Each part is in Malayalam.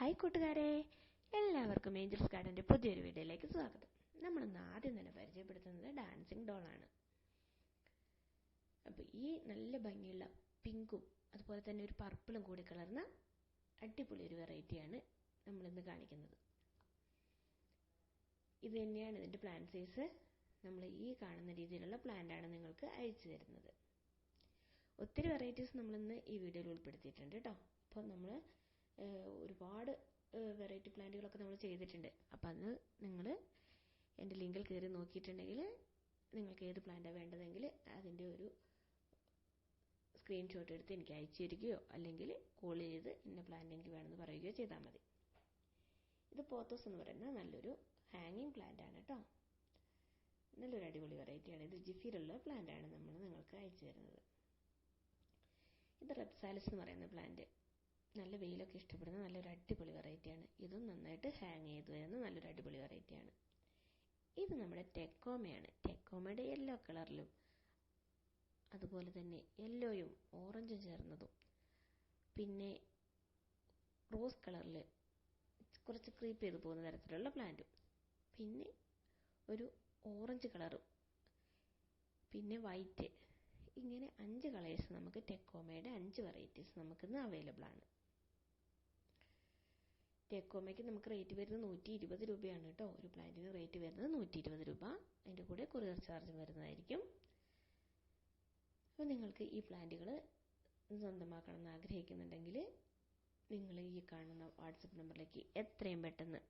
ഹായ് കൂട്ടുകാരെ, എല്ലാവർക്കും ഏഞ്ചൽസ് ഗാർഡന്റെ പുതിയൊരു വീഡിയോയിലേക്ക് സ്വാഗതം. നമ്മളിന്ന് ആദ്യം തന്നെ പരിചയപ്പെടുത്തുന്നത് ഡാൻസിങ് ഡോളാണ്. അപ്പോൾ ഈ നല്ല ഭംഗിയുള്ള പിങ്കും അതുപോലെ തന്നെ ഒരു പർപ്പിളും കൂടി കലർന്ന അടിപൊളി ഒരു വെറൈറ്റിയാണ് നമ്മളിന്ന് കാണിക്കുന്നത്. ഇത് തന്നെയാണ് ഇതിൻ്റെ പ്ലാൻ സൈസ്. നമ്മൾ ഈ കാണുന്ന രീതിയിലുള്ള പ്ലാന്റാണ് നിങ്ങൾക്ക് അയച്ചു തരുന്നത്. ഒത്തിരി വെറൈറ്റീസ് നമ്മളിന്ന് ഈ വീഡിയോയിൽ ഉൾപ്പെടുത്തിയിട്ടുണ്ട് കേട്ടോ. അപ്പോൾ നമ്മൾ ഒരുപാട് വെറൈറ്റി പ്ലാന്റുകളൊക്കെ നമ്മൾ ചെയ്തിട്ടുണ്ട്. അപ്പം അത് നിങ്ങൾ എൻ്റെ ലിങ്കിൽ കയറി നോക്കിയിട്ടുണ്ടെങ്കിൽ നിങ്ങൾക്ക് ഏത് പ്ലാന്റാണ് വേണ്ടതെങ്കിൽ അതിൻ്റെ ഒരു സ്ക്രീൻഷോട്ട് എടുത്ത് എനിക്ക് അയച്ചു തരികയോ അല്ലെങ്കിൽ കോൾ ചെയ്ത് ഇന്ന പ്ലാന്റ് എനിക്ക് വേണമെന്ന് പറയുകയോ ചെയ്താൽ മതി. ഇത് പോത്തോസ് എന്ന് പറയുന്ന നല്ലൊരു ഹാങ്ങിങ് പ്ലാന്റ് ആണ് കേട്ടോ. നല്ലൊരു അടിപൊളി വെറൈറ്റിയാണ്. ഇത് ജിഫിയിലുള്ള പ്ലാന്റാണ് നമ്മൾ നിങ്ങൾക്ക് അയച്ചു തരുന്നത്. ഇത് റെപ്സാലിസ് എന്ന് പറയുന്ന പ്ലാന്റ്, നല്ല വെയിലൊക്കെ ഇഷ്ടപ്പെടുന്ന നല്ലൊരു അടിപൊളി വെറൈറ്റിയാണ്. ഇതും നന്നായിട്ട് ഹാങ് ചെയ്ത് വരുന്ന നല്ലൊരു അടിപൊളി വെറൈറ്റിയാണ്. ഇത് നമ്മുടെ ടെക്കോമയാണ്. ടെക്കോമയുടെ യെല്ലോ കളറിലും അതുപോലെ തന്നെ യെല്ലോയും ഓറഞ്ചും ചേർന്നതും പിന്നെ റോസ് കളറിൽ കുറച്ച് ക്രീപ്പ് ചെയ്ത് പോകുന്ന തരത്തിലുള്ള പ്ലാന്റും പിന്നെ ഒരു ഓറഞ്ച് കളറും പിന്നെ വൈറ്റ്, ഇങ്ങനെ 5 കളേഴ്സ് നമുക്ക് ടെക്കോമയുടെ 5 വെറൈറ്റീസ് നമുക്കിന്ന് അവൈലബിൾ ആണ്. ടെക്കോമയ്ക്ക് നമുക്ക് റേറ്റ് വരുന്നത് 120 രൂപയാണ് കേട്ടോ. ഒരു പ്ലാന്റിന് റേറ്റ് വരുന്നത് 120 രൂപ. അതിൻ്റെ കൂടെ കൊറിയർ ചാർജ് വരുന്നതായിരിക്കും. അപ്പോൾ നിങ്ങൾക്ക് ഈ പ്ലാന്റുകൾ സ്വന്തമാക്കണം എന്ന് ആഗ്രഹിക്കുന്നുണ്ടെങ്കിൽ നിങ്ങൾ ഈ കാണുന്ന വാട്സപ്പ് നമ്പറിലേക്ക് എത്രയും പെട്ടെന്ന്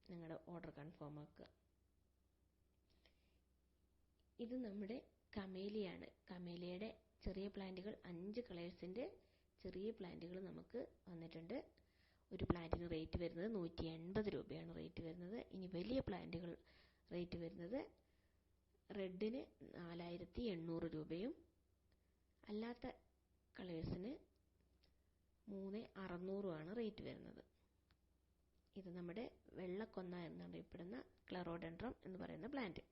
നിങ്ങളുടെ ഓർഡർ കൺഫേം ആക്കുക. ഇത് നമ്മുടെ കമേലിയാണ്. കമേലിയയുടെ ചെറിയ പ്ലാന്റുകൾ 5 കളേഴ്സിൻ്റെ ചെറിയ പ്ലാന്റുകൾ നമുക്ക് വന്നിട്ടുണ്ട്. ഒരു പ്ലാന്റിന് റേറ്റ് വരുന്നത് 180 രൂപയാണ് റേറ്റ് വരുന്നത്. ഇനി വലിയ പ്ലാന്റുകൾ റേറ്റ് വരുന്നത് റെഡിന് 4800 രൂപയും അല്ലാത്ത കളേഴ്സിന് 3600 റേറ്റ് വരുന്നത്. ഇത് നമ്മുടെ വെള്ളക്കൊന്ന എന്നറിയപ്പെടുന്ന ക്ലറോഡെൻഡ്രം എന്ന് പറയുന്ന പ്ലാന്റ്.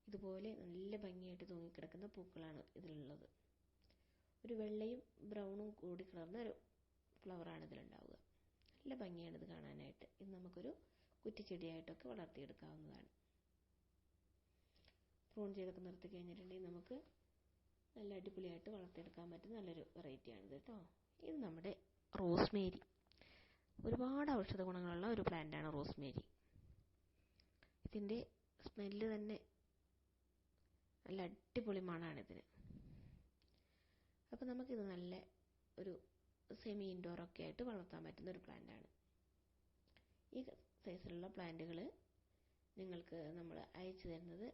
ഇതുപോലെ നല്ല ഭംഗിയായിട്ട് തൂങ്ങിക്കിടക്കുന്ന പൂക്കളാണ് ഇതിലുള്ളത്. ഒരു വെള്ളയും ബ്രൗണും കൂടി കലർന്ന ഒരു ഫ്ലവറാണ് ഇതിലുണ്ടാവുക. നല്ല ഭംഗിയാണ് ഇത് കാണാനായിട്ട്. ഇത് നമുക്കൊരു കുറ്റിച്ചെടിയായിട്ടൊക്കെ വളർത്തിയെടുക്കാവുന്നതാണ്. പ്രൂൺ ചെയ്തൊക്കെ നിർത്തി കഴിഞ്ഞിട്ടുണ്ടെങ്കിൽ നമുക്ക് നല്ല അടിപൊളിയായിട്ട് വളർത്തിയെടുക്കാൻ പറ്റുന്ന നല്ലൊരു വെറൈറ്റിയാണിത് കേട്ടോ. ഇത് നമ്മുടെ റോസ്മേരി. ഒരുപാട് ഔഷധ ഗുണങ്ങളുള്ള ഒരു പ്ലാന്റാണ് റോസ്മേരി. ഇതിൻ്റെ സ്മെല്ല് തന്നെ നല്ല അടിപൊളി മണമാണിതിന്. അപ്പോൾ നമുക്കിത് നല്ല ഒരു സെമി ഇൻഡോറൊക്കെ ആയിട്ട് വളർത്താൻ പറ്റുന്ന ഒരു പ്ലാന്റാണ്. ഈ സൈസിലുള്ള പ്ലാന്റുകൾ നിങ്ങൾക്ക് നമ്മൾ അയച്ചു തരുന്നത്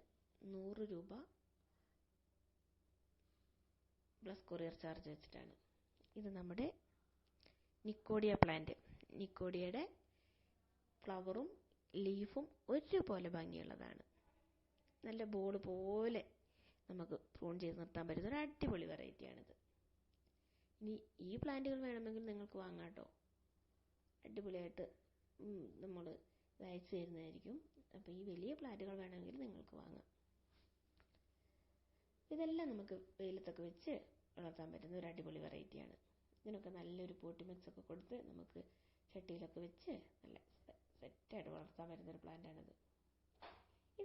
100 രൂപ പ്ലസ് കൊറിയർ ചാർജ് വെച്ചിട്ടാണ്. ഇത് നമ്മുടെ നിക്കോഡിയ പ്ലാന്റ്. നിക്കോഡിയയുടെ ഫ്ലവറും ലീഫും ഒരുപോലെ ഭംഗിയുള്ളതാണ്. നല്ല ബോൾ പോലെ നമുക്ക് പ്രൂൺ ചെയ്ത് നിർത്താൻ പറ്റുന്ന ഒരു അടിപൊളി വെറൈറ്റിയാണിത്. ഇനി ഈ പ്ലാന്റുകൾ വേണമെങ്കിൽ നിങ്ങൾക്ക് വാങ്ങാം കേട്ടോ. അടിപൊളിയായിട്ട് നമ്മൾ ഇത് അയച്ചു തരുന്നതായിരിക്കും. അപ്പോൾ ഈ വലിയ പ്ലാന്റുകൾ വേണമെങ്കിൽ നിങ്ങൾക്ക് വാങ്ങാം. ഇതെല്ലാം നമുക്ക് വെയിലത്തൊക്കെ വെച്ച് വളർത്താൻ പറ്റുന്ന ഒരു അടിപൊളി വെറൈറ്റിയാണ്. ഇതിനൊക്കെ നല്ലൊരു പോട്ടി മിക്സ് ഒക്കെ കൊടുത്ത് നമുക്ക് ചട്ടിയിലൊക്കെ വെച്ച് നല്ല സെറ്റായിട്ട് വളർത്താൻ പറ്റുന്നൊരു പ്ലാന്റാണിത്.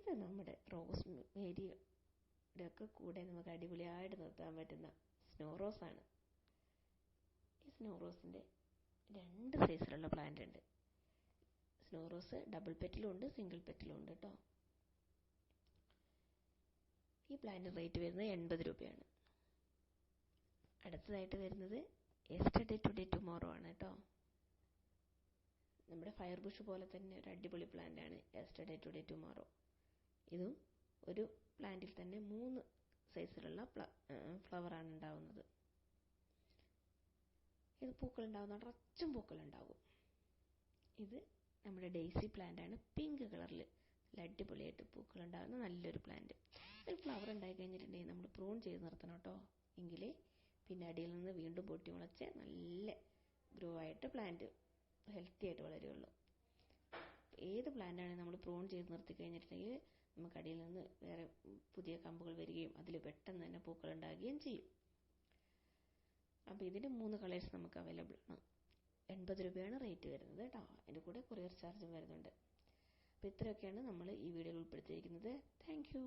ഇത് നമ്മുടെ റോസ് മേരിയുടെ ഒക്കെ കൂടെ നമുക്ക് അടിപൊളിയായിട്ട് നിർത്താൻ പറ്റുന്ന സ്നോ റോസാണ്. ഈ സ്നോ റോസിൻ്റെ 2 സൈസിലുള്ള പ്ലാന്റ് ഉണ്ട്. സ്നോ റോസ് ഡബിൾ പെറ്റിലും ഉണ്ട്, സിംഗിൾ പെറ്റിലും ഉണ്ട് കേട്ടോ. ഈ പ്ലാന്റ് റേറ്റ് വരുന്നത് 80 രൂപയാണ്. അടുത്തതായിട്ട് വരുന്നത് യെസ്റ്റർഡേ ടുഡേ ടുമോറോ ആണ് കേട്ടോ. നമ്മുടെ ഫയർ ബുഷ് പോലെ തന്നെ ഒരു അടിപൊളി പ്ലാന്റാണ് യെസ്റ്റർഡേ ടുഡേ ടുമോറോ. ഇതും ഒരു പ്ലാന്റിൽ തന്നെ 3 സൈസിലുള്ള ഫ്ലവറാണ് ഉണ്ടാവുന്നത്. ഇത് പൂക്കളുണ്ടാവുന്ന നിറച്ചും പൂക്കളുണ്ടാവും. ഇത് നമ്മുടെ ഡെയ്സി പ്ലാന്റാണ്. പിങ്ക് കളറിൽ നല്ല അടിപൊളിയായിട്ട് പൂക്കളുണ്ടാകുന്ന നല്ലൊരു പ്ലാന്റ്. ഒരു ഫ്ലവർ ഉണ്ടായി കഴിഞ്ഞിട്ടുണ്ടെങ്കിൽ നമ്മൾ പ്രൂൺ ചെയ്ത് നിർത്തണം കേട്ടോ. എങ്കിലേ പിന്നെ അടിയിൽ നിന്ന് വീണ്ടും പൊട്ടി മുളച്ച് നല്ല ഗ്രോ ആയിട്ട് പ്ലാന്റ് ഹെൽത്തി ആയിട്ട് വളരുകയുള്ളൂ. ഏത് പ്ലാന്റാണെങ്കിലും നമ്മൾ പ്രൂൺ ചെയ്ത് നിർത്തി കഴിഞ്ഞിട്ടുണ്ടെങ്കിൽ നമുക്ക് അടിയിൽ നിന്ന് വേറെ പുതിയ കമ്പുകൾ വരികയും അതിൽ പെട്ടെന്ന് തന്നെ പൂക്കൾ ഉണ്ടാകുകയും ചെയ്യും. അപ്പോൾ ഇതിൻ്റെ 3 കളേഴ്സ് നമുക്ക് അവൈലബിൾ ആണ്. 80 രൂപയാണ് റേറ്റ് വരുന്നത് കേട്ടോ. അതിൻ്റെ കൂടെ കൊറിയർ ചാർജും വരുന്നുണ്ട്. അപ്പോൾ ഇത്രയൊക്കെയാണ് നമ്മൾ ഈ വീഡിയോയിൽ ഉൾപ്പെടുത്തിയിരിക്കുന്നത്. Thank you.